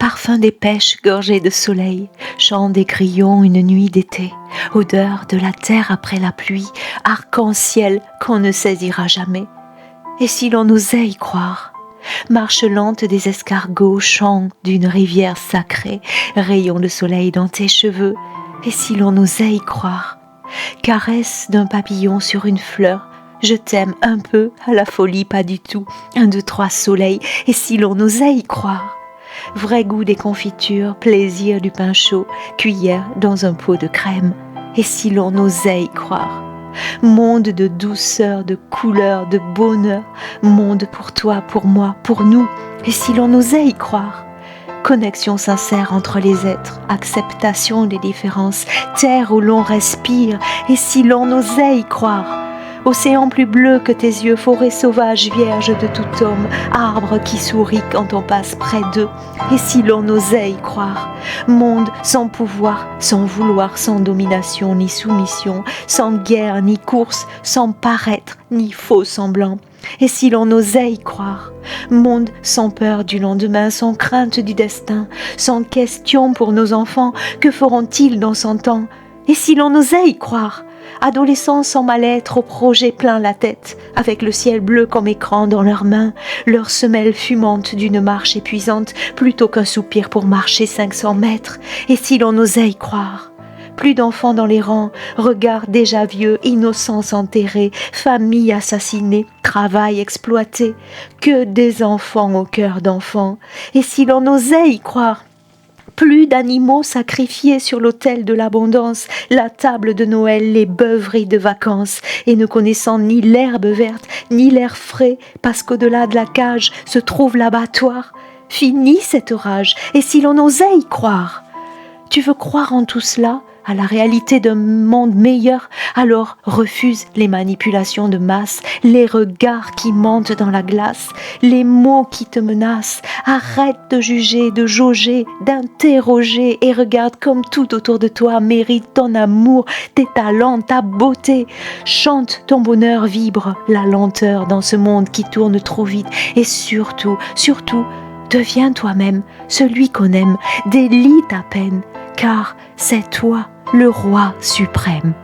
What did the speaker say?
Parfum des pêches gorgées de soleil, chant des grillons une nuit d'été, odeur de la terre après la pluie, arc-en-ciel qu'on ne saisira jamais. Et si l'on osait y croire, marche lente des escargots, chant d'une rivière sacrée, rayon de soleil dans tes cheveux, et si l'on osait y croire, caresse d'un papillon sur une fleur, je t'aime un peu, à la folie pas du tout, 1, 2, 3 soleils, et si l'on osait y croire, vrai goût des confitures, plaisir du pain chaud, cuillère dans un pot de crème, et si l'on osait y croire, monde de douceur, de couleur, de bonheur, monde pour toi, pour moi, pour nous, et si l'on osait y croire, connexion sincère entre les êtres, acceptation des différences, terre où l'on respire, et si l'on osait y croire, océan plus bleu que tes yeux, forêt sauvage vierge de tout homme, arbre qui sourit quand on passe près d'eux, et si l'on osait y croire, monde sans pouvoir, sans vouloir, sans domination ni soumission, sans guerre ni course, sans paraître ni faux semblant, et si l'on osait y croire, monde sans peur du lendemain, sans crainte du destin, sans question pour nos enfants, que feront-ils dans 100 ans, et si l'on osait y croire, adolescents sans mal-être, aux projets plein la tête, avec le ciel bleu comme écran dans leurs mains, leurs semelles fumantes d'une marche épuisante, plutôt qu'un soupir pour marcher 500 mètres, et si l'on osait y croire, plus d'enfants dans les rangs, regards déjà vieux, innocence enterrés, famille assassinée, travail exploité, que des enfants au cœur d'enfants, et si l'on osait y croire, plus d'animaux sacrifiés sur l'autel de l'abondance, la table de Noël, les beuveries de vacances, et ne connaissant ni l'herbe verte, ni l'air frais, parce qu'au-delà de la cage se trouve l'abattoir. Fini cette orage, et si l'on osait y croire, tu veux croire en tout cela, à la réalité d'un monde meilleur, alors refuse les manipulations de masse, les regards qui mentent dans la glace, les mots qui te menacent. Arrête de juger, de jauger, d'interroger et regarde comme tout autour de toi mérite ton amour, tes talents, ta beauté. Chante ton bonheur, vibre la lenteur dans ce monde qui tourne trop vite et surtout, deviens toi-même celui qu'on aime, délie ta peine, car c'est toi le roi suprême.